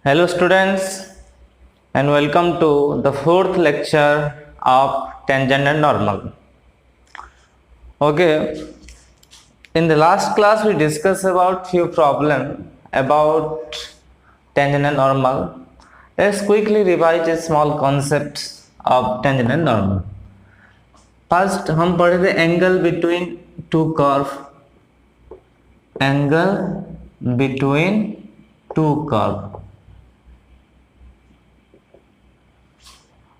Hello students and welcome to the fourth lecture of tangent and normal. Okay, in the last class we discussed about few problem about tangent and normal. Let's quickly revise a small concepts of tangent and normal. First हम पढ़े थे angle between to curve, angle between to curve.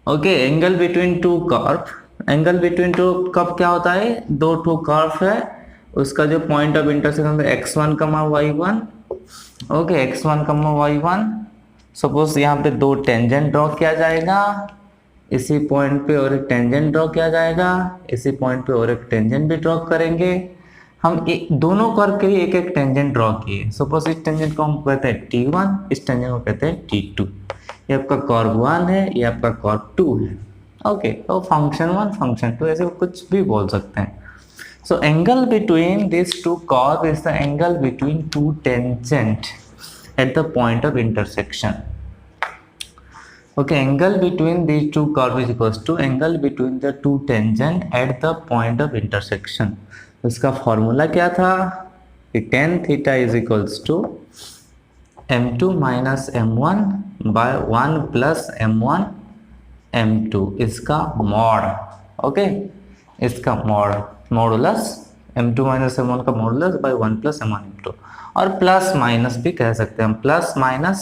Okay, angle between to curve. Angle between to curve क्या होता है? दो to curve है, उसका जो पॉइंट ऑफ इंटरसेक्शन है x1 comma y1. Okay, x1 comma y1. Suppose यहाँ पे दो टेंजेंट ड्रॉ किया जाएगा, इसी पॉइंट पे और एक टेंजेंट ड्रॉ किया जाएगा, इसी पॉइंट पे और एक टेंजेंट भी ड्रॉ करेंगे. हम दोनों कर्व के लिए एक एक टेंजेंट ड्रॉ किए. सपोज इस टेंजेंट को हम कहते हैं t1, इस टेंजेंट को कहते हैं t2. ये आपका कर्व 1 है, ये आपका कर्व 2 है. ओके, तो फंक्शन 1 फंक्शन 2 ऐसे कुछ भी बोल सकते हैं. So angle between this two curve is the angle between two tangent at the point of intersection. Okay, angle between these two curve is equals to angle between the two tangent at the point of intersection. उसका formula क्या था कि tan theta is equals to m2 minus m1 by 1 plus m1 m2 इसका mod. Okay, इसका modulus m2 minus m1 का modulus bye 1 plus m1 m2. और plus minus भी कह सकते हैं हम. प्लस माइनस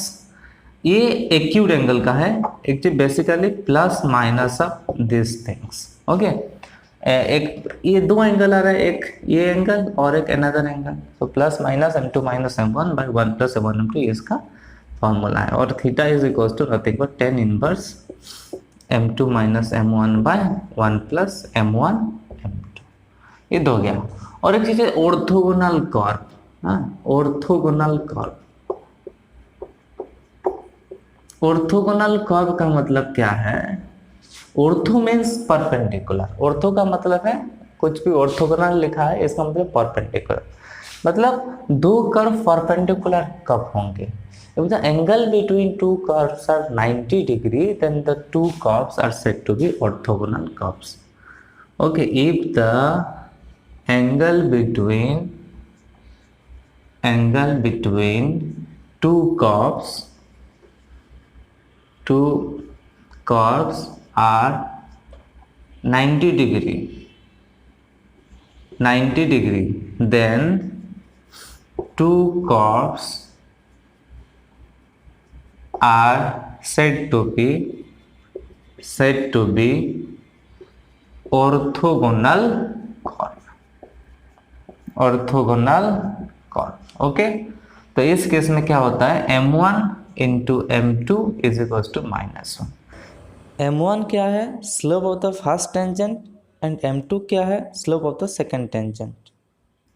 ये एक्यूट एंगल का है, actually basically plus minus of this things. Okay, एक ये दो एंगल आ रहा है, एक ये एंगल और एक अनदर एंगल. तो plus minus m2 minus m1 by 1 plus m1 m2 इसका फॉर्मूला है. और theta is equal to nothing but tan inverse m2 minus m1 by 1 plus m1 m2. ये दो गया. और एक चीज है ऑर्थोगोनल कर्व. हाँ, ऑर्थोगोनल कर्व. ऑर्थोगोनल कर्व का मतलब क्या है? Ortho means perpendicular. ऑर्थो का मतलब है कुछ भी ऑर्थोगोनल लिखा है इसका मतलब परपेंडिकुलर. मतलब दो कर्व परपेंडिकुलर कब होंगे? If the angle between two curves are 90 degree, then the two curves are said to be orthogonal curves. Okay, if the angle between two curves are 90 degree, then two curves are said to be orthogonal curve. Okay, तो इस case में क्या होता है? m1 into m2 is equals to -1. m1 क्या है? Slope of the first tangent. And m2 क्या है? Slope of the second tangent.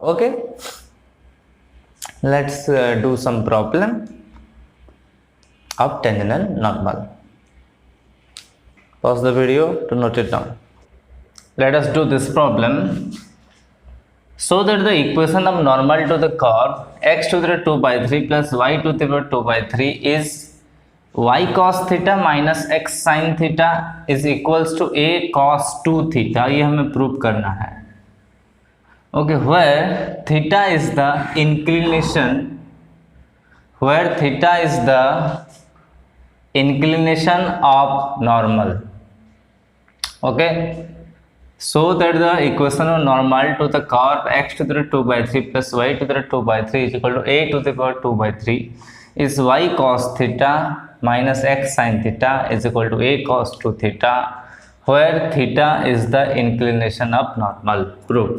Okay, let's do some problem of tangent and normal. Pause the video to note it down. Let us do this problem. So that the equation of normal to the curve x to the 2 by 3 plus y to the power 2 by 3 is y cos theta minus x sin theta is equals to a cos 2 theta. ये हमें prove करना है. Okay, where theta is the inclination of normal. Okay, so that the equation of normal to the curve x to the 2 by 3 plus y to the 2 by 3 is equal to a to the power 2 by 3 is y cos theta minus x sin theta is equal to a cos 2 theta, where theta is the inclination of normal. Proof.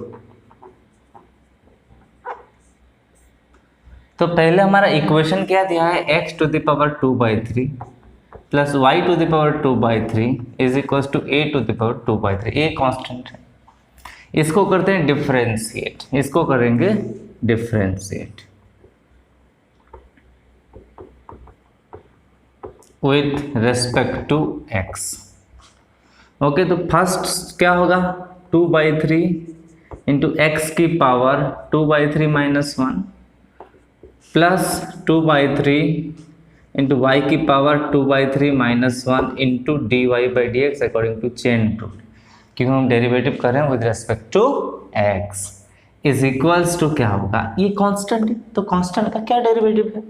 तो पहले हमारा equation क्या दिया है? x to the power 2 by 3 plus y to the power 2 by 3 is equal to a to the power 2 by 3. a constant है. इसको करते हैं डिफरेंशिएट. इसको करेंगे differentiate with respect to x. Okay, तो फर्स्ट क्या होगा? 2 by 3 इंटू एक्स की power 2 by 3 minus 1 plus 2 by 3 into y की power 2/3 minus 1 into d y by d x according to chain rule, क्योंकि हम डेरिवेटिव कर रहे हैं with respect to x, is equals to क्या होगा, ये कांस्टेंट है तो कांस्टेंट का क्या डेरिवेटिव है,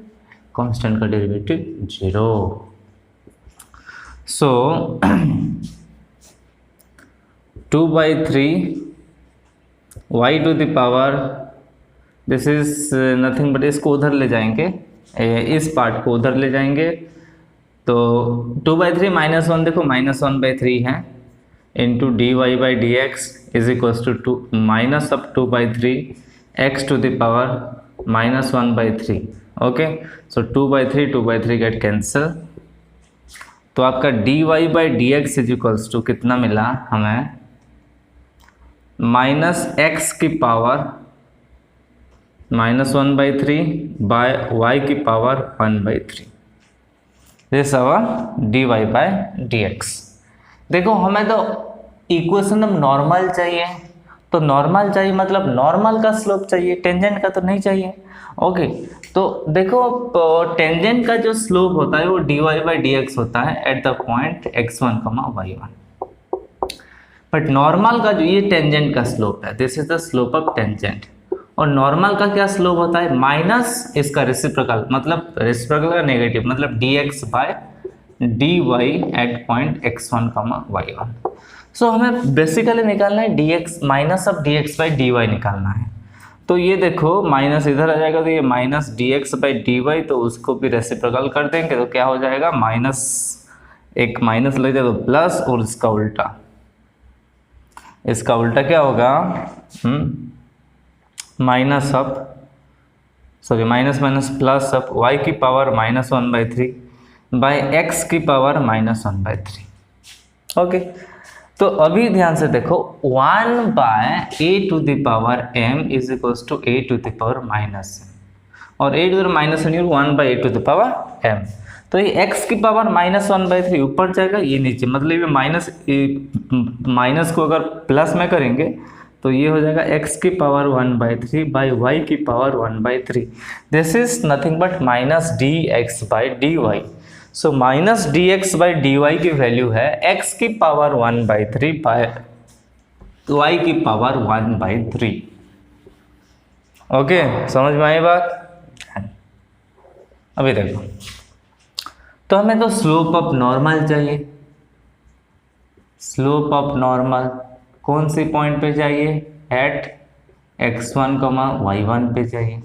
कांस्टेंट का derivative 0। So 2/3 y to the power, this is nothing but, इसको उधर ले जाएंगे, इस पार्ट को उधर ले जाएंगे, तो 2/3 माइनस 1, देखो माइनस 1/3 है, into d y by d x is equals to 2 minus of 2/3 x to the power minus 1/3। Okay, so 2/3 get cancel, तो आपका d y by d x is equals to कितना मिला हमें, माइनस एक्स की power minus 1/3 by y की power 1/3, this our d y by d x. देखो हमें तो इक्वेशन अब नॉर्मल चाहिए, तो नॉर्मल चाहिए मतलब नॉर्मल का स्लोप चाहिए, टेंजेंट का तो नहीं चाहिए। ओके, तो देखो टेंजेंट का जो स्लोप होता है वो d y by d x होता है at the point x1, y1, but normal का जो ये टेंजेंट का स्लोप है, this is the slope of tangent, और नॉर्मल का क्या स्लोप होता है, माइनस इसका रेसिप्रोकल, मतलब रेसिप्रोकल का नेगेटिव, मतलब dx by dy at point x1, y1। So हमें बेसिकली निकालना है dx, minus of dx by dy निकालना है। तो ये देखो माइनस इधर आ जाएगा, तो ये माइनस dx बाई dy, तो उसको भी रेसिप्रोकल कर देंगे तो क्या हो जाएगा, माइनस, एक माइनस लग जाए तो प्लस, और इसका उल्टा, इसका उल्टा क्या होगा, minus of, sorry minus minus plus of y की पावर माइनस 1/3 बाय x की पावर माइनस 1/3। ओके, तो अभी ध्यान से देखो 1 by a to the power m is equals to a to the power minus m, और a to the minus m 1 by a to the power m, तो ये x की पावर माइनस 1/3 ऊपर जाएगा, ये नीचे, मतलब ये माइनस को अगर प्लस में करेंगे तो ये हो जाएगा x की पावर 1/3 बाई y की power 1/3, this is nothing but minus dx by dy। So minus dx by dy की वैल्यू है x की पावर 1/3 बाय y की पावर 1/3। ओके, समझ में आई बात। अभी देखो, तो हमें तो स्लोप ऑफ नॉर्मल चाहिए, स्लोप ऑफ नॉर्मल कौन सी पॉइंट पे चाहिए, एट x1, y1 पे चाहिए,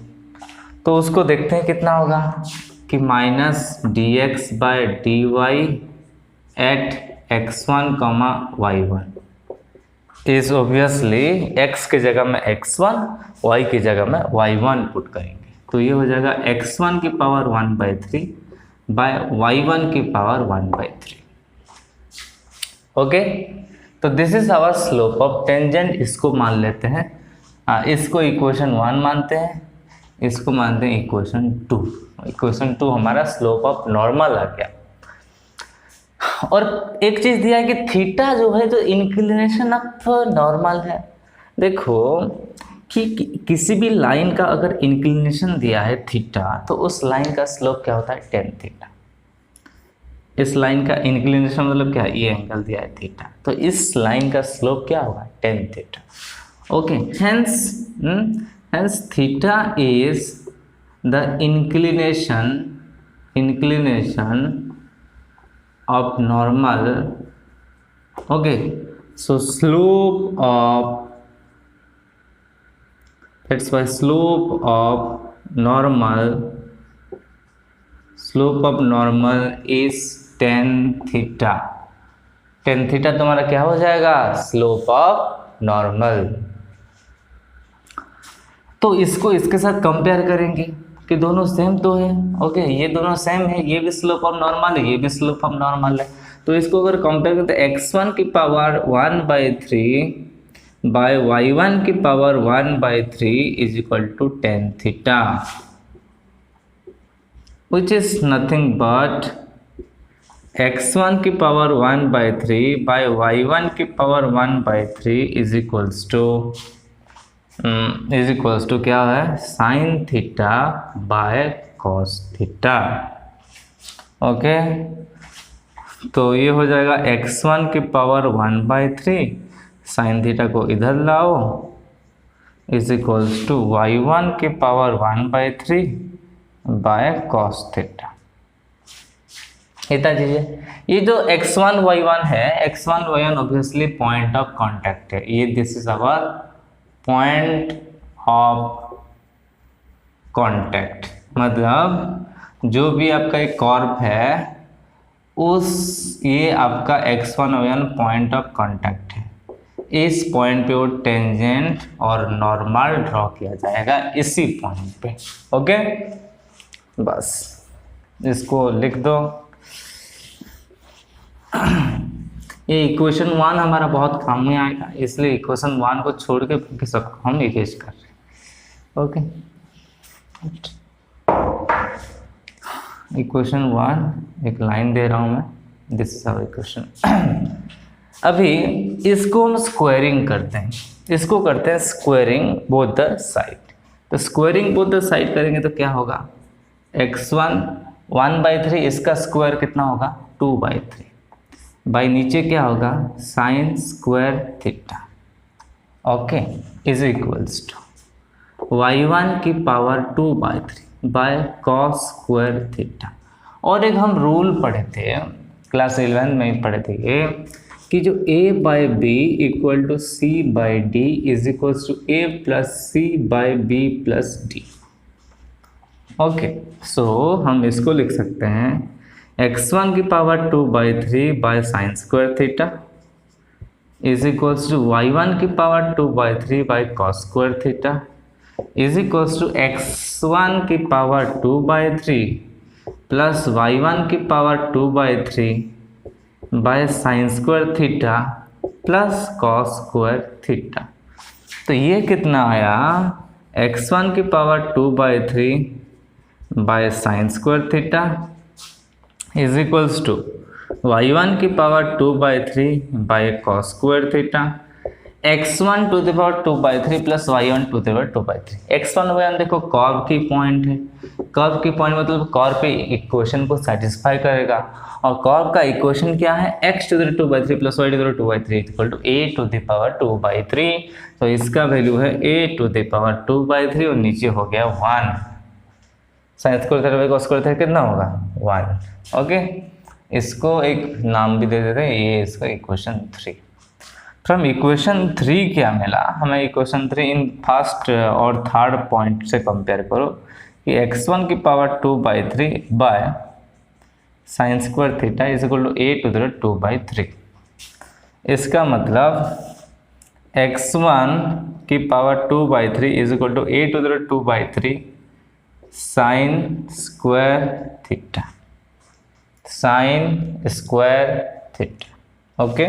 तो उसको देखते हैं कितना होगा कि minus dx by dy at x1, y1 is obviously x की जगह में x1, y की जगह में y1 पुट करेंगे, तो ये हो जाएगा x1 की पावर 1/3 बाय y1 की पावर 1/3। ओके, तो this is our slope of tangent, इसको मान लेते हैं, इसको इक्वेशन 1 मानते हैं, इसको मानते हैं इक्वेशन 2। इक्वेशन 2 हमारा स्लोप ऑफ नॉर्मल आ गया। और एक चीज दिया है कि थीटा जो है, जो इंक्लिनेशन ऑफ नॉर्मल है, देखो कि किसी भी लाइन का अगर इंक्लिनेशन दिया है थीटा, तो उस लाइन का स्लोप क्या होता है, tan थीटा। इस लाइन का इंक्लिनेशन मतलब क्या है, ये एंगल दिया है थीटा, तो इस लाइन का स्लोप क्या होगा, tan theta. Okay, hence theta is the inclination of normal. Okay, so slope of, that's why slope of normal is tan theta. tan theta तुम्हारा क्या हो जाएगा, स्लोप ऑफ नॉर्मल। तो इसको इसके साथ कंपेयर करेंगे कि दोनों सेम तो है। ओके, ये दोनों सेम है, ये भी स्लोप ऑफ नॉर्मल है, ये भी स्लोप ऑफ नॉर्मल है, तो इसको अगर कंपेयर करते हैं x1 की पावर 1/3 बाय y1 की power 1/3 is equal to tan theta, which is nothing but x1 की पावर 1/3 बाय y1 की पावर 1/3 इज इक्वल्स टू क्या है, sign theta by cos theta. Okay, तो ये हो जाएगा x1 की पावर 1/3, साइन थीटा को इधर लाओ, इज इक्वल्स टू y1 की पावर 1/3 बाय कॉस थीटा। इतना चीजें, ये जो x1 y1 है, x1 y1 obviously point of contact है, ये this is our point of contact, मतलब जो भी आपका एक कॉर्ब है उस, ये आपका x1 y1 point of contact है, इस पॉइंट पे वो टेंजेंट और नॉर्मल ड्रॉ किया जाएगा इसी पॉइंट पे। ओके, बस इसको लिख दो। ये इक्वेशन 1 हमारा बहुत काम में आएगा, इसलिए इक्वेशन 1 को छोड़ के बाकी सबको हम इरेज कर रहे हैं। ओके, इक्वेशन 1 एक लाइन दे रहा हूं मैं, दिस इज आवर इक्वेशन। अभी इसको हम स्क्वायरिंग करते हैं, इसको करते हैं स्क्वायरिंग बोथ द साइड। तो स्क्वायरिंग बोथ द साइड करेंगे तो क्या होगा, x1 1/3, इसका स्क्वायर कितना होगा 2/3, बाई नीचे क्या होगा sine square theta, okay, is equals to y1 की power 2/3 by cos square theta. और एक हम रूल पढ़े थे क्लास 11 में ही पढ़े थे ये, कि जो a/b equal to c/d is equals to a plus c/b+d। Okay, so हम इसको लिख सकते हैं x1 की power 2/3 by sine square theta is equals to y1 की power 2/3 by cos square theta is equals to x1 की power 2/3 plus y1 की power 2/3 by sine square theta plus cos square theta. तो ये कितना आया, x1 की power 2/3 by sine square theta is equals to y1 की power 2/3 by cos square theta, x1 to the power 2/3 plus y1 to the power 2/3। x1 y1 देखो curve की point है, curve की पॉइंट मतलब कर्व पे equation को satisfy करेगा, और कर्व का इक्वेशन क्या है, x to the 2/3 plus y to the 2/3 equal to a to the power 2/3। तो इसका वैल्यू है a टू द पावर 2/3 और नीचे हो गया 1, sine square theta by cos square theta कितना होगा 1। ओके, इसको एक नाम भी दे देते हैं, ये इसका इक्वेशन 3। फ्रॉम इक्वेशन 3 क्या मिला हमें, इक्वेशन 3 इन फर्स्ट और थर्ड पॉइंट से कंपेयर करो कि x1 की power 2/3 by sine square theta is equal to a to the 2/3। इसका मतलब x1 की power 2/3 is equal to a to the 2/3 sine square theta, sine square theta. Okay,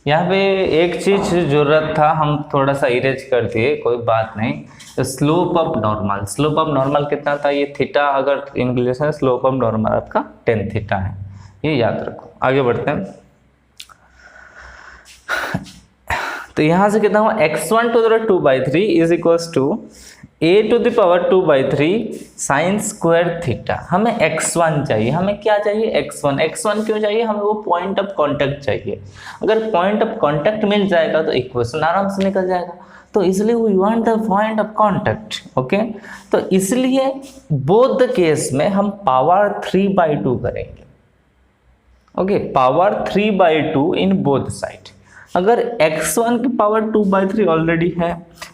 यहाँ पे एक चीज जरूरत था, हम थोड़ा सा इरेज कर दिए, कोई बात नहीं। Slope of normal, slope of normal कितना था, ये थीटा अगर इंग्लिश है, स्लोप ऑफ नॉर्मल आपका 10 थीटा है, ये याद रखो। आगे बढ़ते हैं, तो यहाँ से कितना हुआ x1 to the 2/3 is equals to a to the power 2/3 sine square theta. हमें x1 चाहिए, हमें क्या चाहिए x1, x1 क्यों चाहिए, हमें वो पॉइंट ऑफ कांटेक्ट चाहिए। अगर पॉइंट ऑफ कांटेक्ट मिल जाएगा तो इक्वेशन आराम से निकल जाएगा, तो इसलिए we want the point of contact. Okay, तो इसलिए बोथ द केस में हम पावर 3/2 करेंगे। Okay, power 3/2 in both side. अगर x1 की पावर 2/3 ऑलरेडी है,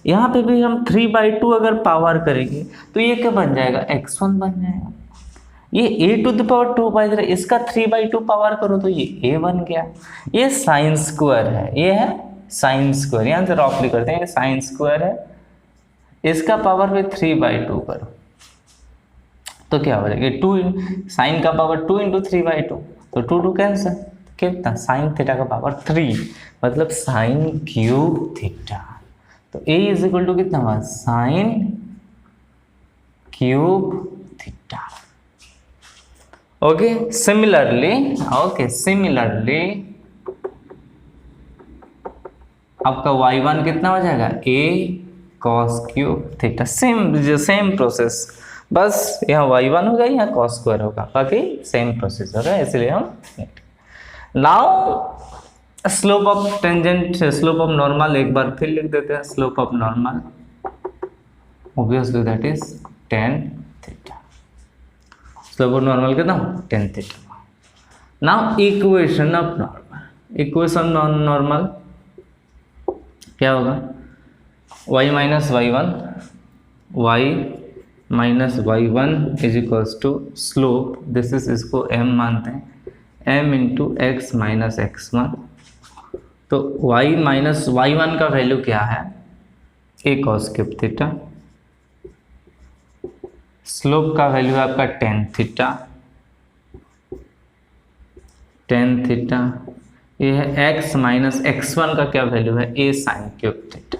यहाँ पे भी हम 3/2 अगर पावर करेंगे तो ये क्या बन जाएगा, x1 बन जाएगा। ये a टू द पावर 2/3, इसका 3/2 पावर करो तो ये a बन गया। ये साइन स्क्वायर है, ये है साइन स्क्वायर, यहाँ से रफली करते हैं, ये साइन स्क्वायर है, इसका पावर पे 3/2 करो तो क्या हो जाएगा, 2 साइन का पावर 2 × 3/2, तो 2 कैंसिल, कितना साइन थीटा का पावर 3, मतलब साइन क्यूब थीटा। तो a इज इक्वल टू कितना हुआ, sign cube theta. Okay similarly आपका y1 कितना हो जाएगा a cos cube theta. Same process, बस यहाँ y1 होगा यहाँ cos स्क्वायर होगा, बाकी सेम प्रोसेस होगा, इसलिए हम now slope of tangent, slope of normal एक बार फिर लिख देते हैं। Slope of normal obviously that is tan theta. Slope of normal कितना tan theta. Now equation of normal, equation of normal क्या होगा, y minus y one is equals to slope, this is, इसको m मानते हैं, m into x minus x one. तो y minus y one का value क्या है, a cos cube theta. Slope का वैल्यू है आपका tan थीटा। ये है x माइनस एक्स वन का क्या वैल्यू है, a साइन क्यूब थीटा।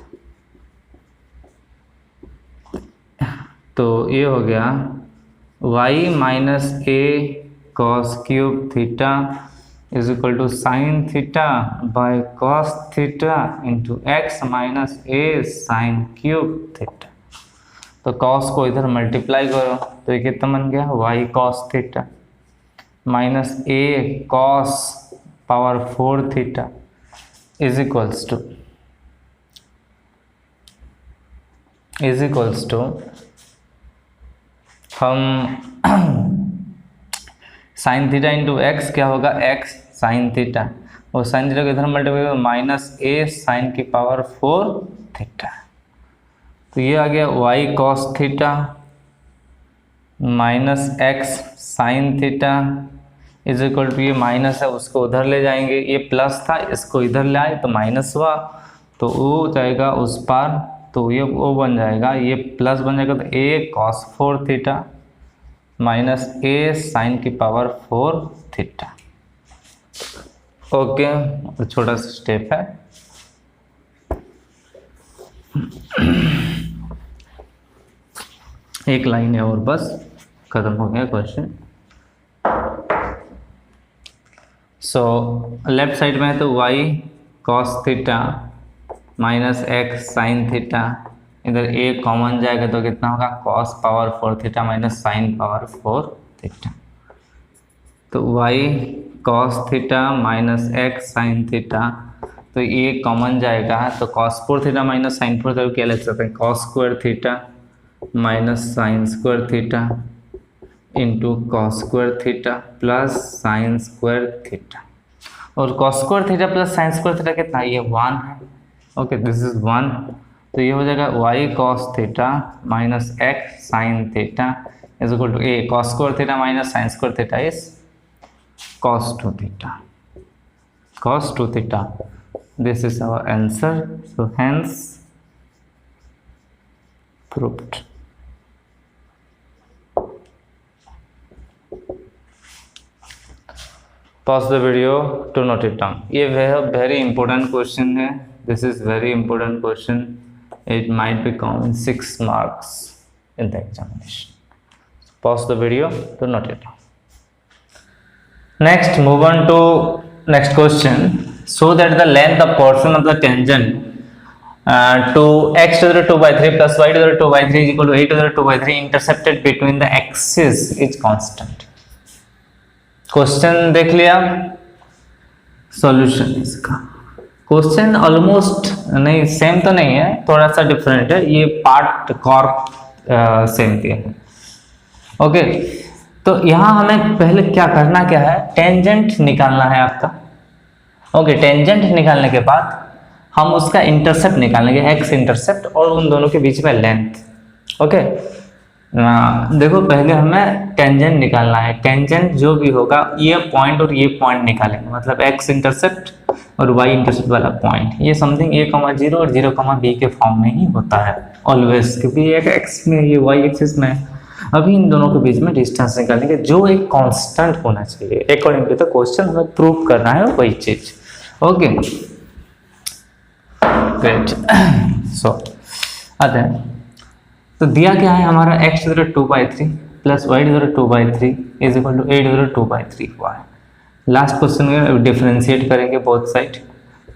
तो ये हो गया y minus a cos cube theta is equal to sine theta by cos theta into x minus a sine cube theta. तो cos को इधर मल्टीप्लाई करो तो ये कितना बन गया, y cos theta minus a cos power 4 theta is equals to हम साइन थीटा इंटू एक्स क्या होगा, x साइन थीटा, और साइन थीटा को इधर मल्टीप्लाई माइनस a साइन की पावर 4 थीटा। तो ये आ गया y cos theta minus x sine theta is equal to, ये माइनस है उसको उधर ले जाएंगे, ये प्लस था इसको इधर ले आए तो माइनस हुआ, तो वो जाएगा उस पार, तो ये वो बन जाएगा, ये प्लस बन जाएगा, तो a cos 4 theta minus a sine की पावर 4 थीटा। ओके, छोटा सा स्टेप है। एक लाइन है और बस खत्म हो गया क्वेश्चन। सो लेफ्ट साइड में है तो y cos theta minus x sine theta, इधर a कॉमन जाएगा तो कितना होगा, cos power 4 theta minus sine power 4 theta. तो y cos theta minus x sine theta, तो ये कॉमन जाएगा तो cos 4 theta minus sine 4 theta क्या लिख सकते हैं, cos square theta minus sine square theta into cos square theta plus sine square theta. और cos square theta plus sine square theta कितना, ये 1 है। ओके, दिस इज 1, तो ये हो जाएगा y cos theta minus x sine theta is equal to a cos square theta minus sine square theta is cos 2 theta, cos 2 theta. This is our answer, so hence proved. Pause the video to note it down. ये very important question है. This is very important question. It might become 6 marks in the examination. Pause the video to note it down. Next, move on to next question. So that the length of portion of the tangent to x to the 2 by 3 plus y to the 2 by 3 is equal to a to the 2 by 3 intercepted between the axes is constant. Question देख लिया, solution इसका। Question almost नहीं, same तो नहीं है, थोड़ा सा different है, ये पार्ट कॉर्प सेम दिया है। ओके, तो यहाँ हमें पहले क्या करना क्या है, टेंजेंट निकालना है आपका। ओके, टेंजेंट निकालने के बाद हम उसका इंटरसेप्ट निकालेंगे, एक्स इंटरसेप्ट, और उन दोनों के बीच में लेंथ। ओके, देखो पहले हमें टेंजेंट निकालना है। टेंजेंट जो भी होगा ये पॉइंट और ये पॉइंट निकालेंगे, मतलब एक्स इंटरसेप्ट और वाई इंटरसेप्ट वाला पॉइंट, ये समथिंग a,0 और 0,b के फॉर्म में ही होता है ऑलवेज, क्योंकि ये एक्स में ये वाई एक्सिस में। अभी इन दोनों के बीच में डिस्टेंस निकालेंगे जो एक कांस्टेंट होना चाहिए अकॉर्डिंग टू द क्वेश्चन, हमें प्रूव करना है वही चीज। Okay, great. सो आते हैं, तो दिया क्या है हमारा x to the 2 by 3 plus y divide 2/3 is equal to a divide 2/3 हुआ है। लास्ट क्वेश्चन में डिफ्रेंशिएट करेंगे बोथ साइड,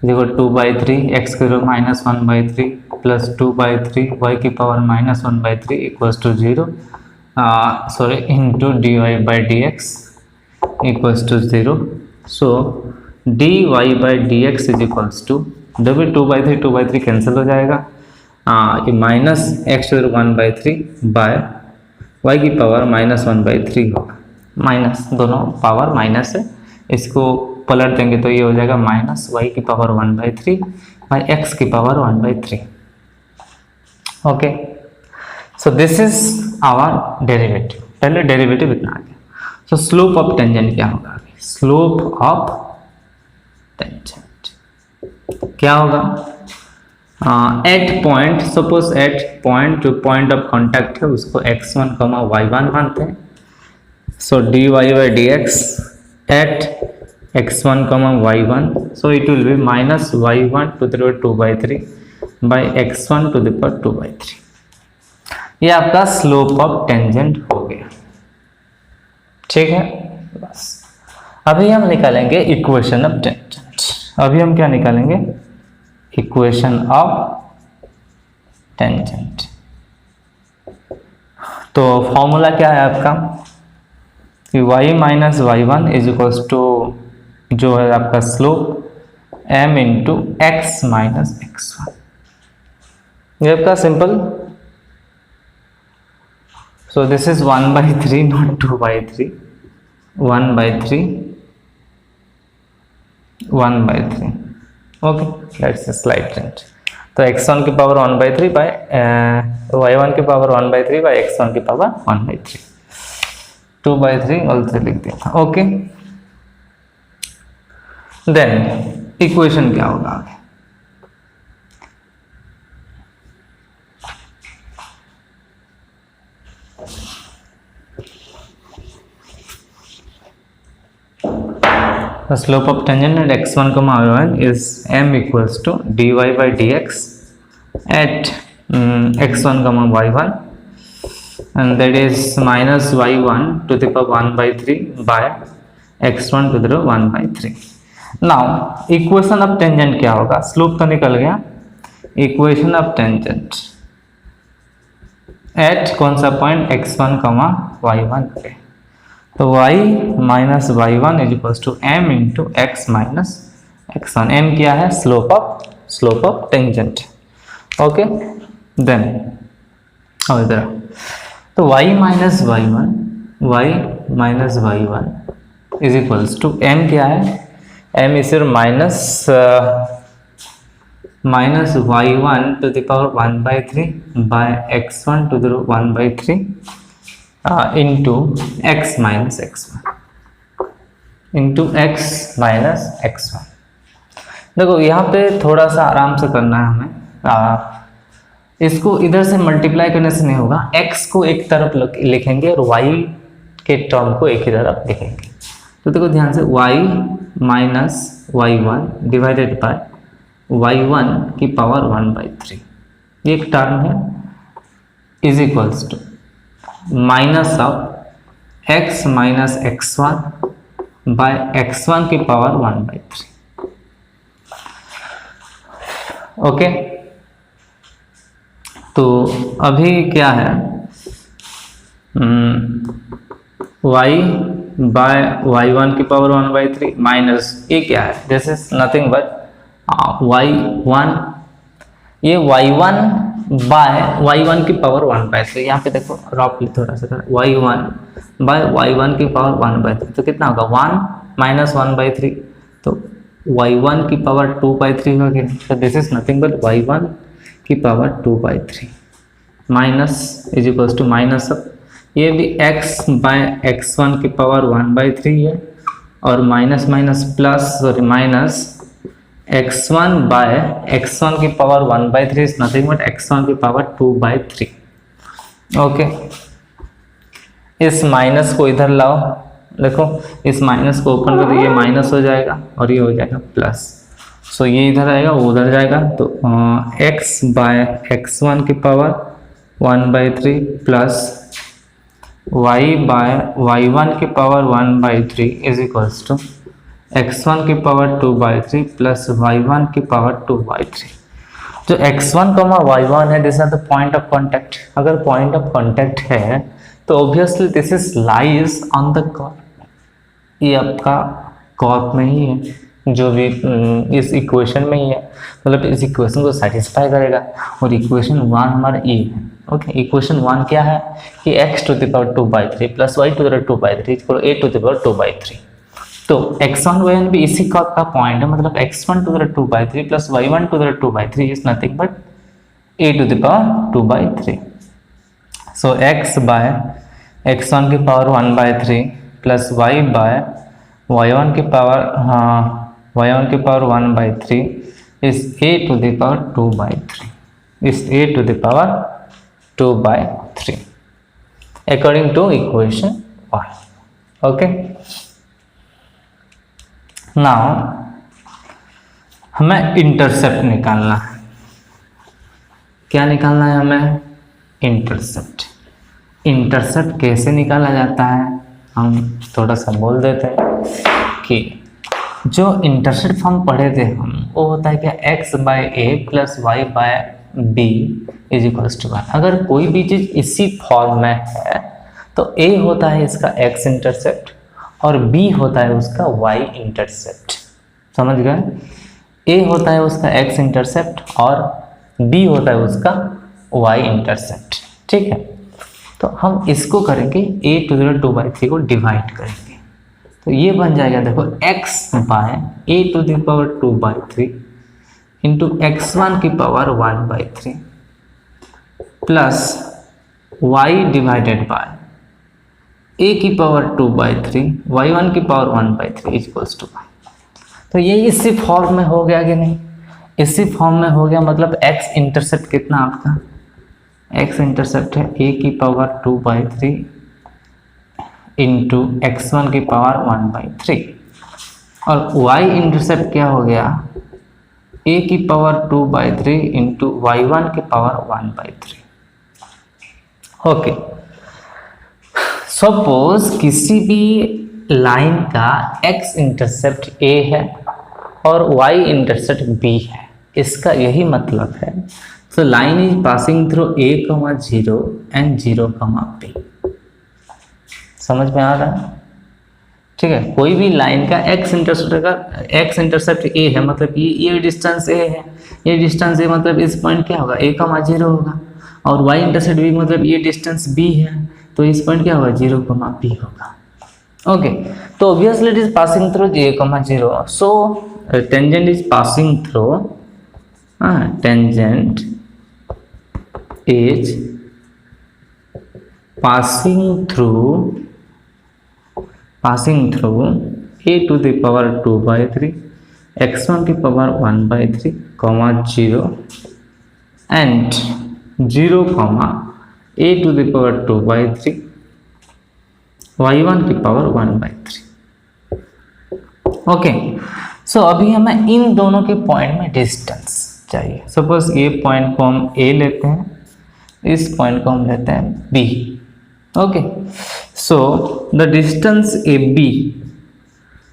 देखो 2/3 एक्स की पावर -1/3 प्लस 2/3 वाई की power -1/3 equals to 0 sorry into d y by d x equals to 0। So d y by d x is equals to, जब भी 2/3 cancel हो जाएगा, ये माइनस एक्स 1/3 बाय वाई की power -1/3 होगा, minus दोनों power minus है, इसको पलट देंगे तो ये हो जाएगा माइनस वाई की पावर 1/3 बाई एक्स की power 1/3। Okay, so this is our derivative, पहले डेरिवेटिव इतना आ गया। सो स्लोप ऑफ टेंजेंट क्या होगा, स्लोप ऑफ टेंजेंट क्या होगा, at point, suppose at point, जो पॉइंट ऑफ कॉन्टैक्ट है उसको x1, y1 मानते हैं। So d y by d x at x1, y1, so it will be minus y1 to the power 2/3 by x1 to the power 2/3। ये आपका slope of tangent हो गया, ठीक है। बस अभी हम निकालेंगे इक्वेशन ऑफ टेंजेंट। अभी हम क्या निकालेंगे, इक्वेशन ऑफ टेंजेंट। तो फॉर्मूला क्या है आपका, y minus y1 is equals to जो है आपका slope m into x minus x1, ये आपका simple. So this is 1/3 not 2/3, 1/3 1/3। Okay, let's slide change. तो x1 की पावर 1/3 बाय y1 की पावर 1/3 बाय x1 की पावर 1/3, 2/3 ऑल्सो लिख दिया। ओके, देन इक्वेशन क्या होगा आगे, the slope of tangent at x1, y1 is m equals to dy by dx at x1, y1, and that is minus y1 to the power 1/3 by x1 to the power 1/3। Now equation of tangent क्या होगा, slope तो निकल गया, equation of tangent eight कौन सा point x1, y1 पे, तो y minus y1 is equals to m into x minus x1। m क्या है, slope of tangent. Okay, then अब इधर तो y minus y1 is equals to m क्या है, m is minus y1 to the power 1/3 by x1 to the 1/3 into x minus x1। देखो यहाँ पे थोड़ा सा आराम से करना है हमें, इसको इधर से मल्टीप्लाई करने से नहीं होगा, x को एक तरफ लिखेंगे और y के टर्म को एक ही तरफ लिखेंगे। तो देखो ध्यान से, y minus y1 divided by y1 की पावर 1/3, ये एक टर्म है, is equals to minus of x minus x1 by x1 की पावर 1/3। ओके, तो अभी क्या है, y बाय y1 की पावर 1/3 माइनस ये क्या है, this is nothing but y1, ये y1 बाय y1 की पावर 1/3। यहाँ पे देखो रफली थोड़ा सा y1 बाय y1 की पावर 1/3, तो कितना होगा 1 माइनस 1/3, तो y1 की पावर 2/3 होगी। तो this is nothing but y1 की power 2/3 minus is equals to minus of, ये भी x बाय x1 की पावर 1/3 है, और minus minus plus sorry minus x1 by x1 की power 1/3 is nothing but x1 की पावर 2/3। ओके, इस minus को इधर लाओ, देखो इस माइनस को ओपन कर दो, ये माइनस हो जाएगा और ये हो जाएगा प्लस, सो ये इधर आएगा वो उधर जाएगा, तो x बाय x1 की power 1/3 plus y bye y1 की power 1/3 is equals to x1 की पावर 2/3 प्लस y1 की पावर 2/3। जो x1 y1 है this are the point of contact. अगर पॉइंट ऑफ कांटेक्ट है तो obviously this is lies on the curve, ये आपका कर्व में ही है, जो भी इस इक्वेशन में ही है, मतलब इस इक्वेशन को सेटिस्फाई करेगा। और इक्वेशन 1 हमारा ये है। ओके, इक्वेशन 1 क्या है कि x to the power 2/3 plus y to the power 2/3 equal a to the power 2/3। तो x1 y1 भी इसी कर्व का पॉइंट है, मतलब x1 to the power 2/3 plus y1 to the power 2/3 is nothing but a to the power 2/3। So x by x1 की power 1/3 plus y bye y1 की power y1 की power 1/3 is a to the power 2/3 is a to the power 2/3 according to equation 1. Okay, now हमें intercept निकालना है। क्या निकालना है हमें? इंटरसेप्ट। इंटरसेप्ट कैसे निकाला जाता है हम थोड़ा सा बोल देते हैं कि जो इंटरसेप्ट हम पढ़े थे हम, वो होता है क्या x by a plus y by b is equals to 1। अगर कोई भी चीज़ इसी फॉर्म में है तो a होता है इसका x इंटरसेप्ट और b होता है उसका y इंटरसेप्ट। समझ गए? a होता है उसका x इंटरसेप्ट और b होता है उसका y इंटरसेप्ट। ठीक है, तो हम इसको करेंगे a टू द पावर 2/3 को डिवाइड करेंगे, तो ये बन जाएगा देखो x by a to the power 2/3 into x1 की power 1/3 plus y divided by a की पावर 2/3 y1 की पावर 1/3 इक्वल्स टू 1। तो ये इसी फॉर्म में हो गया कि नहीं? इसी फॉर्म में हो गया, मतलब x इंटरसेप्ट कितना आपका? x इंटरसेप्ट है a की पावर 2/3 इंटू x1 की पावर 1/3 और y इंटरसेप्ट क्या हो गया? a की पावर 2/3 इंटू y1 की पावर 1/3। ओके, सपोज किसी भी लाइन का x इंटरसेप्ट a है और y इंटरसेप्ट b है, इसका यही मतलब है। So line is passing through a, 0 and 0, b। समझ में आ रहा है? ठीक है, कोई भी लाइन का x इंटरसेप्ट a है, मतलब ये डिस्टेंस a है, ये डिस्टेंस a मतलब इस पॉइंट क्या होगा? a, 0 होगा। और y इंटरसेप्ट b मतलब ये डिस्टेंस b है, तो इस पॉइंट क्या होगा? 0, b होगा। ओके, तो obviously it is passing through a, 0, so tangent is passing through tangent is passing through a to the power 2/3 x1 की power 1/3 0 and 0 a to the power 2/3 y1 की power 1/3। Okay, सो अभी हमें इन दोनों के point में distance चाहिए। Suppose ये point को हम a लेते हैं, इस पॉइंट को हम लेते हैं B। Okay, so the distance A B,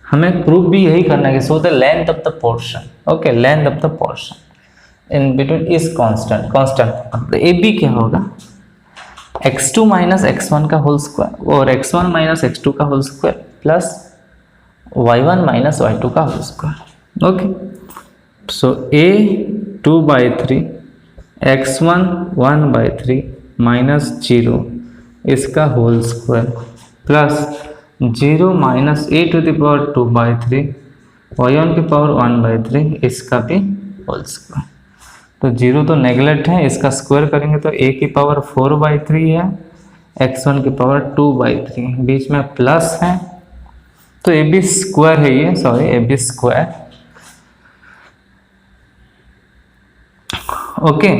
हमें प्रूव भी यही करना है कि so the length of the portion, okay, length of the portion in between is constant. A B क्या होगा? x2 माइनस x1 का होल स्क्वायर और x1 माइनस x2 का whole square plus y1 minus y2 का whole square. Okay, so a 2/3 x1 1/3 minus 0 इसका whole square plus 0 minus a to the power 2/3 y1 की power 1/3 इसका भी whole square. तो 0 तो नेगलेक्ट है, इसका स्क्वायर करेंगे तो a की पावर 4/3 है, x1 की पावर 2/3 बीच में प्लस है, तो ए बी स्क्वायर है ये, sorry A B square. Okay,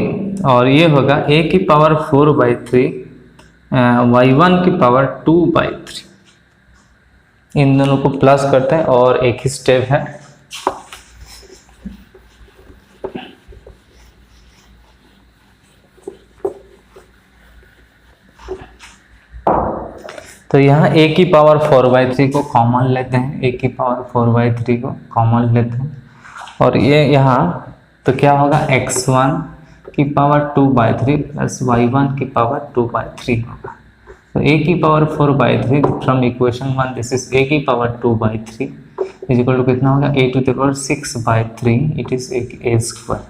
और ये होगा a की पावर 4/3 y1 की पावर 2/3। इन दोनों को प्लस करते हैं और एक ही स्टेप है। तो यहाँ a की पावर 4/3 को कॉमन लेते हैं, a की पावर 4/3 को कॉमन लेते हैं, और ये यहाँ तो क्या होगा x1 की पावर 2/3 प्लस y1 की पावर 2/3 होगा। तो a की power 4/3 from equation 1 this is a की पावर 2/3 इज इक्वल टू कितना होगा a to the power 6/3 it is a square.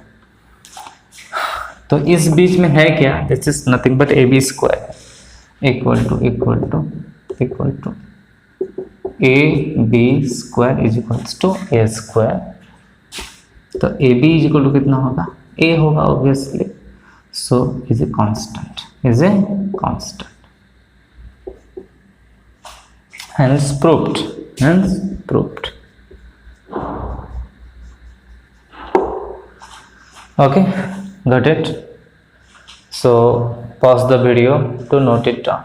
तो इस बीच में है क्या, this is nothing but ab square equal to ab square is equals to a square. तो ab इज इक्वल टू कितना होगा, a होगा obviously, so is a constant, hence proved, okay, got it? So pause the video to note it down.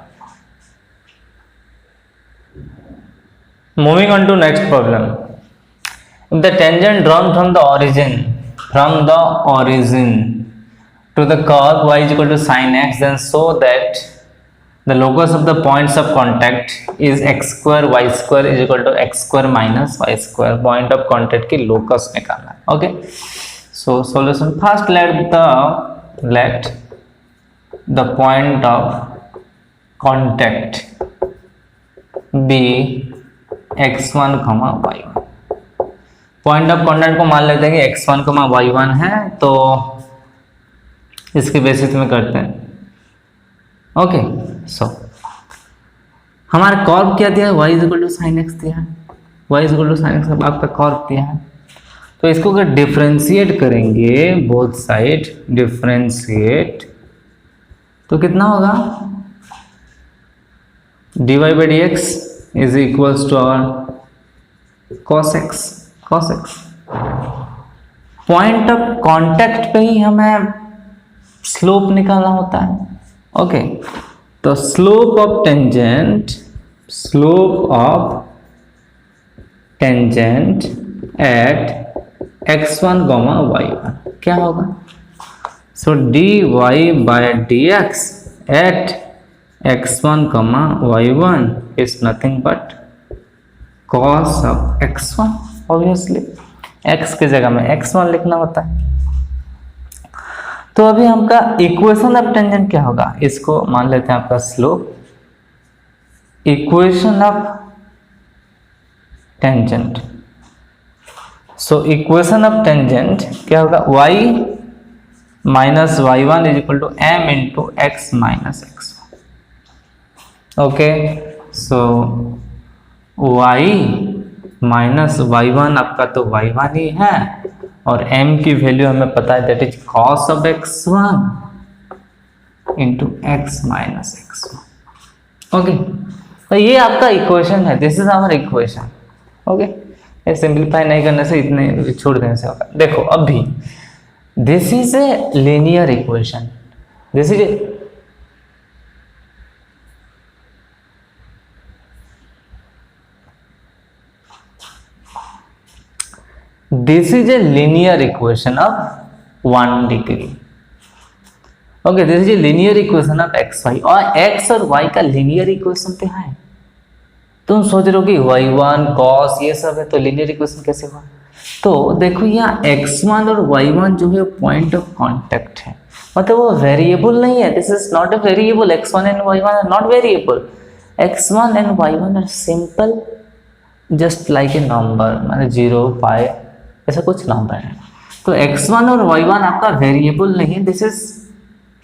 Moving on to next problem. If the tangent drawn from the origin to the curve y is equal to sin x, then so that the locus of the points of contact is x square y square is equal to x square minus y square. Point of contact की locus निकालना है. Okay, so solution. First let the point of contact be x1, y1. Point of contact को मान लेते हैं कि x1, y1 है, तो इसके बेसिस में करते हैं. ओके, सो हमारा कर्व क्या दिया है, y is equal to sine x दिया है, y is equal to sine x आपका कर्व दिया है. तो इसको अगर डिफरेंशिएट करेंगे बोथ साइड, डिफरेंशिएट, तो कितना होगा, dy by d x is equals to our cos x. Point of contact पे ही हमें स्लोप निकालना होता है. ओके, तो slope of tangent eight x1, y1 क्या होगा. So dy by dx at x1, y1 is nothing but cos of x1. Obviously x की जगह में x1 लिखना होता है. तो अभी हमका इक्वेशन ऑफ टेंजेंट क्या होगा, इसको मान लेते हैं आपका slope. Equation of tangent, so equation of tangent क्या होगा, y minus y1 is equal to m into x minus x1. Okay, so y minus y1 आपका तो y1 ही है, और m की वैल्यू हमें पता है, that is cos of x1 into x minus x1. Okay, तो ये आपका इक्वेशन है, this is our equation. Okay, ये सिंप्लीफाई नहीं करने से, इतने छोड़ देने से होगा. देखो अभी this is a linear equation, this is a this is a linear equation of 1 degree. okay, this is a linear equation of xy, और x और y का linear equation तो है. तुम सोच रहे हो कि y1 cos ये सब है, तो linear equation कैसे हुआ. तो देखो यहाँ x1 और y1 जो है पॉइंट ऑफ कांटेक्ट है, मतलब वो वेरिएबल नहीं है. This is not a variable. x1 and y1 are not variable. x1 and y1 are simple, just like a number, मतलब 0, पाई, ऐसा कुछ नंबर है. तो x1 और y1 आपका वेरिएबल नहीं है, this is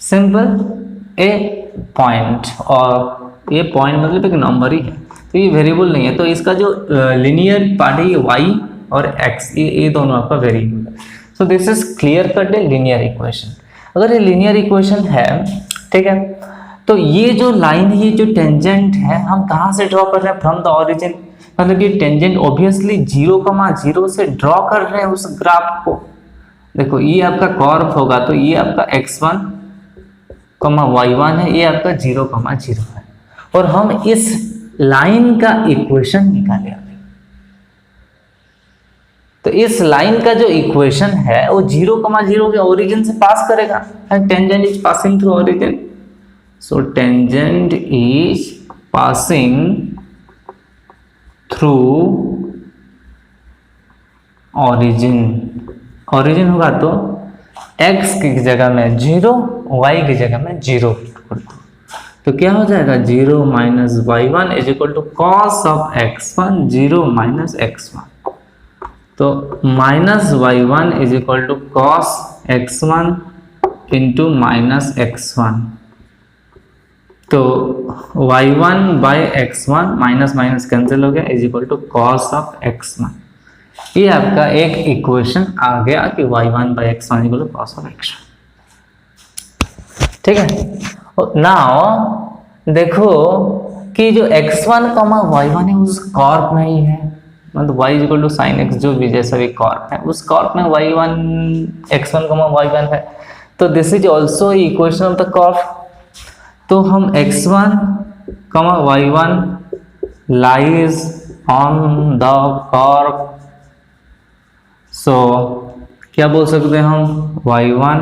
simple A point, और ये पॉइंट मतलब एक नंबर ही है, तो ये वेरिएबल नहीं है. तो इसका जो लिनियर पार्ट है, y और x, ये दोनों आपका वेरिएबल है. सो this is clear cut A linear equation. अगर ये लिनियर इक्वेशन है, ठीक है, तो ये जो लाइन है, ये जो टेंजेंट है, हम कहाँ से ड्रॉ कर रहे हैं, फ्रॉम द ऑरिजिन. मतलब कि टेंजेंट ऑब्वियसली 0,0 से ड्रॉ कर रहे हैं उस ग्राफ को. देखो ये आपका कर्व होगा, तो ये आपका x1, y1 है, ये आपका 0,0 है, और हम इस लाइन का इक्वेशन निकाले. तो इस लाइन का जो इक्वेशन है वो 0,0 के ओरिजिन से पास करेगा, and tangent is passing through origin. So tangent is passing through origin, origin होगा तो x की जगह में 0, y की जगह में 0 तो क्या हो जाएगा 0 minus y1 is equal to cos of x1, 0 minus x1, तो minus y1 is equal to cos x1 into minus x1, तो y1 by x1 minus minus cancel हो गया is equal to cos of x1। ये आपका एक equation आ गया कि y1 by x1 equal to cos of x1। ठीक है, नाउ देखो कि जो x1 कमा y1 है उस कॉर्प में ही है, मतलब y equal to sine x जो भी जैसा भी कॉर्प है उस कॉर्प में y1 x1 कमा y1 है, तो this is also equation of the curve. तो हम x1 comma y1 lies on the curve, so क्या बोल सकते हैं हम y1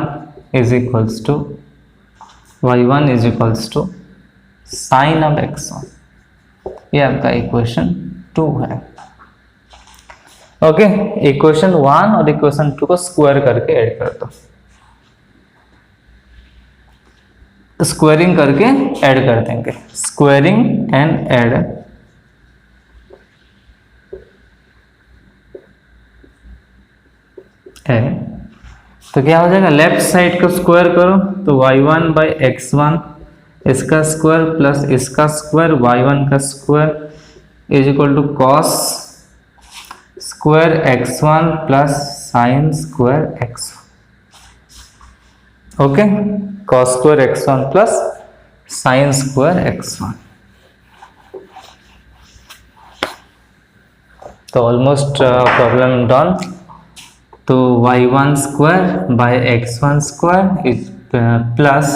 is equals to sine of x1, ये आपका इक्वेशन 2 है। ओके, इक्वेशन 1 और इक्वेशन 2 को स्क्वायर करके ऐड कर दो, स्क्वायरिंग करके ऐड कर देंगे, स्क्वायरिंग एंड ऐड, तो क्या हो जाएगा लेफ्ट साइड को स्क्वायर करो तो y1 बाई x1 इसका स्क्वायर प्लस इसका स्क्वायर y1 का square is equal to cos square x1 plus sine square x1। Okay, cos square x1 plus sine square x1, तो ऑलमोस्ट प्रॉब्लम डन। तो y1 square by x1 square is plus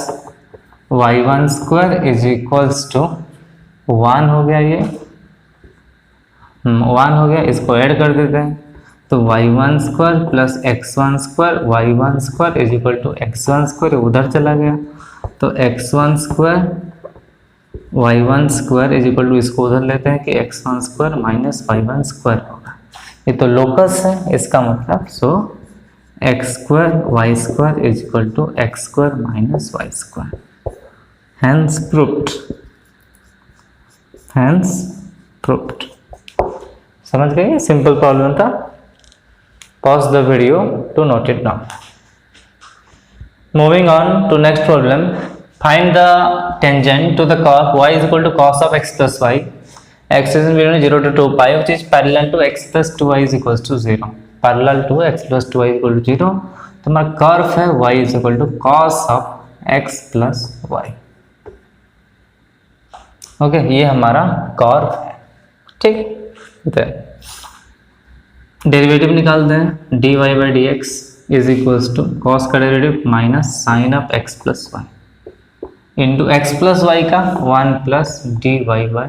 y1 square is equals to 1 हो गया, ये 1 हो गया, इसको add कर देते हैं तो y1 square plus x1 square, y1 square is equal to x1 square, उधर चला गया तो x1 square y1 square is equal to, इसको उधर लेते हैं कि x1 square minus y1 square होगा, ये तो लोकस है इसका मतलब, so x square y square is equal to x square minus y square, hence proved, hence proved. समझ गए, सिंपल प्रॉब्लम था। Pause the video to note it down. Moving on to next problem. Find the tangent to the curve y is equal to cos of x plus y. X is in between 0 to 2 pi, which is parallel to x plus 2y is equals to 0. Parallel to x plus 2y is equal to 0. तो हमारा curve है y is equal to cos of x plus y. Okay, ये हमारा curve है। ठीक, derivative निकालते हैं, dy by d x is equals to cos का derivative minus sine of x plus y into x plus y का 1 plus d y by,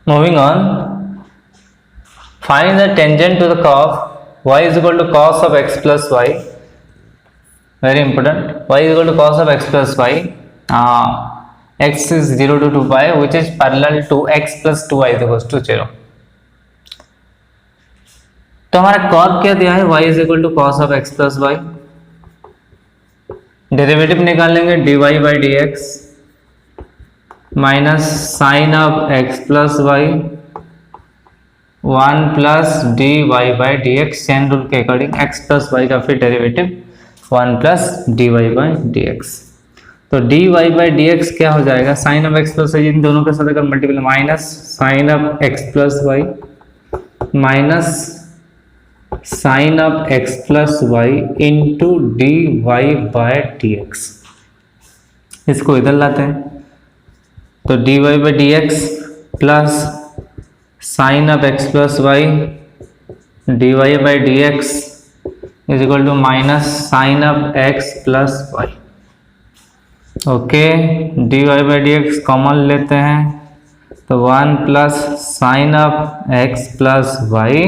moving on, find the tangent to the curve y is equal to cos of x plus y, very important, y is equal to cos of x plus y, x is 0 to 2 pi which is parallel to x plus 2y is equals to 0। तो हमारा curve क्या दिया है, y is equal to cos of x plus y, derivative निकालेंगे dy by d x minus sine of x plus y 1 plus d y by d x, chain rule के according x plus y का फिर derivative 1 plus d y by d x, तो d y by d x क्या हो जाएगा, sine of x plus y, इन दोनों के साथ अगर multiple minus sine of x plus y minus sine of x plus y into d y by d x. इसको इधर लाते हैं तो d y by d x plus sine of x plus y d y by d x is equal to minus sine of x plus y. Okay, d y by d x common लेते हैं तो 1 plus sine of x plus y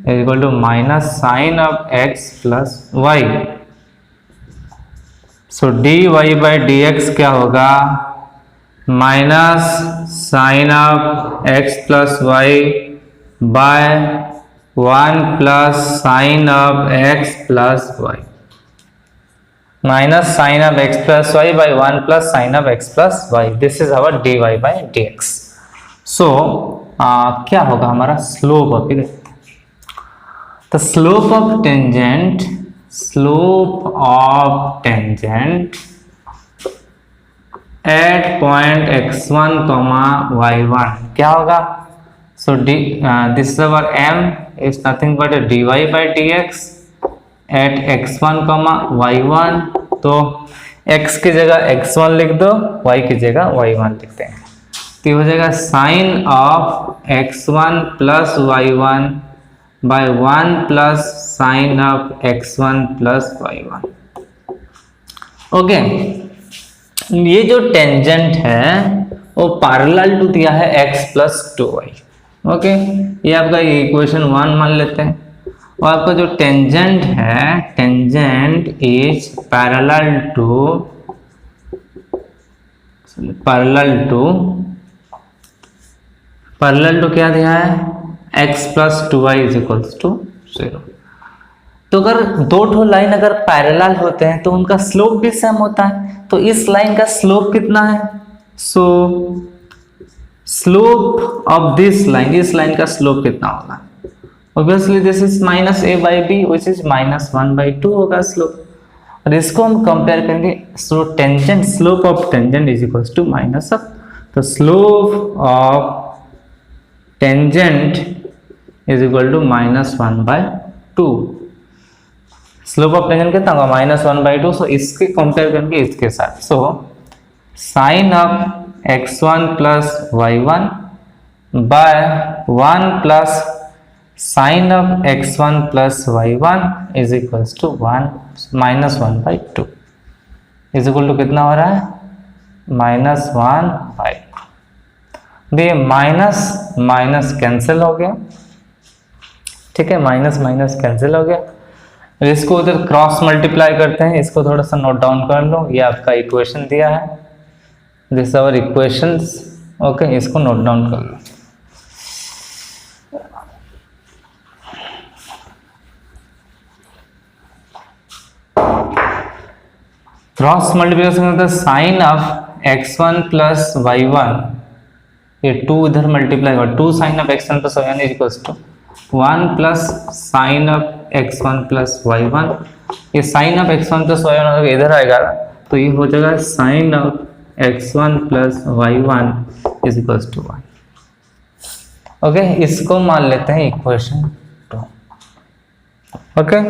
is equal to minus sine of x plus y. So d y by d x क्या होगा, minus sine of x plus y by 1 plus sine of x plus y, minus sine of x plus y by 1 plus sine of x plus y. This is our d y by d x. So क्या होगा हमारा slope अभी देखते हैं। तो slope of tangent at point x1 y1 क्या होगा। So d this is our m is nothing but dy by dx at x1 y1। तो x की जगह x1 लिख दो, y की जगह y1 लिखते हैं तो हो जाएगा sine of x1 plus y1 by 1 plus sine of x1 plus y1। Okay, ये जो टेंजेंट है वो पैरेलल टू दिया है x प्लस 2y। ओके, ये आपका इक्वेशन 1 मान लेते हैं और आपका जो टेंजेंट है, टेंजेंट इज पैरेलल टू क्या दिया है, x plus 2y is equals to 0। तो अगर दो ठो लाइन अगर पैरेलल होते हैं तो उनका स्लोप भी सेम होता है। तो इस लाइन का स्लोप कितना है, so slope of this line, इस लाइन का स्लोप कितना होगा, obviously this is minus a by b which is minus 1 by 2 होगा स्लोप। और इसको हम कंपेयर करेंगे, so tangent slope of tangent is equals to minus of, तो slope of tangent is equal to minus 1 by 2। Slope of tangent कितना होगा, minus 1 by 2। सो इसके compare करेंगे इसके साथ, so sine of x1 plus y1 by 1 plus sine of x1 plus y1 is equals to 1 minus 1 by 2 is equal to कितना हो रहा है, माइनस 1 बाई 2। ये माइनस माइनस कैंसिल हो गया, ठीक है, माइनस माइनस कैंसिल हो गया। इसको उधर क्रॉस मल्टीप्लाई करते हैं, इसको थोड़ा सा नोट डाउन कर लो। ये आपका इक्वेशन दिया है, दिस आवर इक्वेशंस। ओके, इसको नोट डाउन कर लो। क्रॉस मल्टीप्लिकेशन होता है sign of x1 plus y1, ये 2 इधर मल्टीप्लाई होगा, 2 sine of x1 plus y1 is equals to 1 plus sine of x1 plus y1। ये sign of x1 plus y1 इधर आएगा तो ये हो जाएगा sine of x1 plus y1 is equals to 1। Okay, इसको मान लेते हैं इक्वेशन 2। ओके,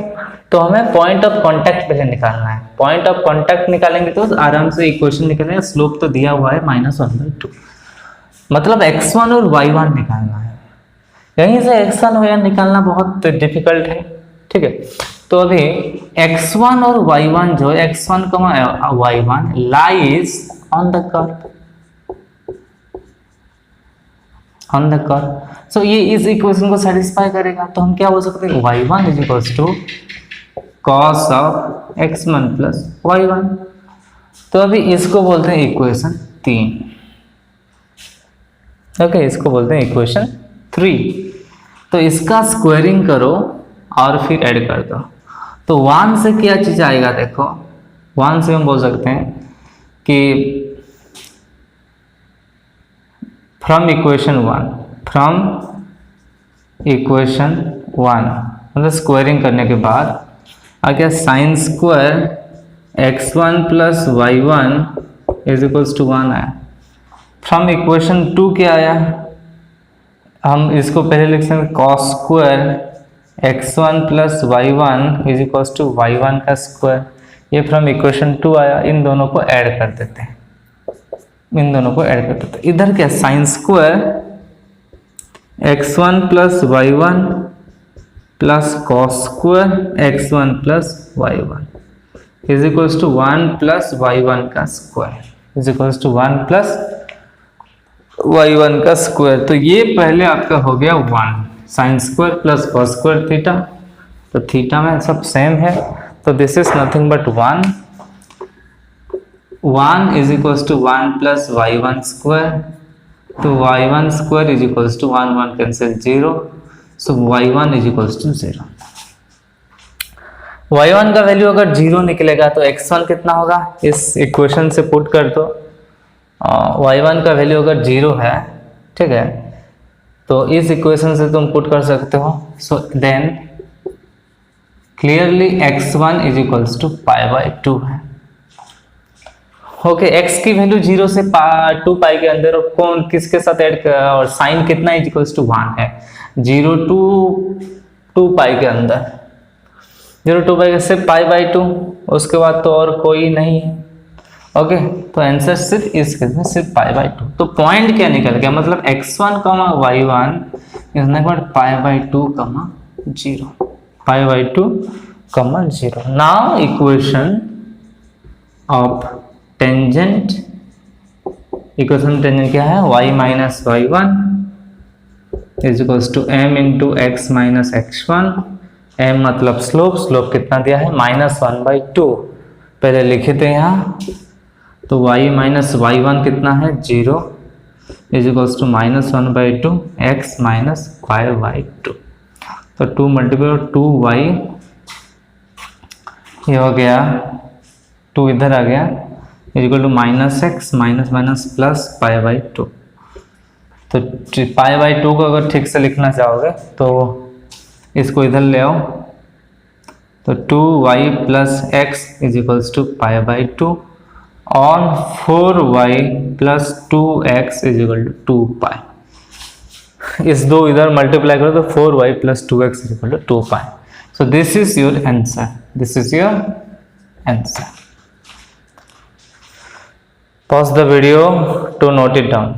तो हमें पॉइंट ऑफ कांटेक्ट पहले निकालना है। पॉइंट ऑफ कांटेक्ट निकालेंगे तो आराम से इक्वेशन निकलेगा। स्लोप तो दिया हुआ है माइनस 1 बाई 2, मतलब x1 और y1 निकालना है। यहीं से x1 y1 निकालना बहुत डिफिकल्ट है, ठीक है। तो अभी x1 और y1 जो x1 y1 lies on the curve, so ये इस इक्वेशन को सेटिस्फाई करेगा। तो हम क्या बोल सकते हैं, y1 is equals to cos of x1 plus y1। तो अभी इसको बोलते हैं इक्वेशन 3। ओके, इसको बोलते हैं इक्वेशन 3। तो इसका स्क्वायरिंग करो और फिर ऐड कर दो। तो 1 से क्या चीज आएगा, देखो 1 से हम बोल सकते हैं कि फ्रॉम इक्वेशन 1 मतलब स्क्वायरिंग करने के बाद आ गया sine square x1 plus y1 is equals to 1 आया। फ्रॉम इक्वेशन 2 क्या आया, हम इसको पहले लिख सकते हैं cos square x1 plus y1 is equal to y1 का स्क्वायर, ये फ्रॉम इक्वेशन 2 आया। इन दोनों को ऐड कर देते हैं, इन दोनों को ऐड कर देते हैं। इधर क्या sine square x1 plus y1 plus cos square x1 plus y1 is equal to 1 plus y1 का square is equal to 1 plus y1 का स्क्वायर। तो ये पहले आपका हो गया 1 sine square plus cos square theta, तो थीटा में सब सेम है, तो this is nothing but 1 is equal to 1 plus y1 square, तो y1 square is equal to 1 cancel 0, so y1 is equal to 0। y1 का वैल्यू अगर 0 निकलेगा तो x1 कितना होगा, इस इक्वेशन से पुट कर दो। y1 का वैल्यू अगर 0 है, ठीक है, तो इस इक्वेशन से तुम पुट कर सकते हो। So then clearly x1 is equals to pi by 2 है। ओके, x की वैल्यू 0 से 2 पाई के अंदर, और कौन किसके साथ ऐड कर, और साइन कितना इज इक्वल्स टू 1 है, 0 टू 2 पाई के अंदर, 0 2 पाई से पाई बाई 2, उसके बाद तो और कोई नहीं है। ओके, तो आंसर सिर्फ इस केस में सिर्फ पाई बाई 2। तो पॉइंट क्या निकल गया, मतलब x1 comma y1 is not pi by 2 comma 0, pi by 2 comma 0। Now equation of tangent, equation tangent क्या है, y minus y1 is equals to m into x minus x1, m मतलब slope, slope कितना दिया है -1/2, पहले लिखे थे यहाँ, तो y माइनस y1 कितना है 0 is equals to -1/2 x minus y/2, तो 2 मल्टीप्लाई 2y, ये हो गया 2 इधर आ गया, is equal to -x minus minus plus पाई/2। तो पाई/2 को अगर ठीक से लिखना चाहोगे तो इसको इधर ले आओ, तो 2y plus x is equals to पाई/2 और 4y plus 2x is equal to 2 pi. इस दो इधर मल्टीप्लाई करो तो 4y plus 2x is equal to 2 pi. So this is your answer, this is your answer. Pause the video to note it down.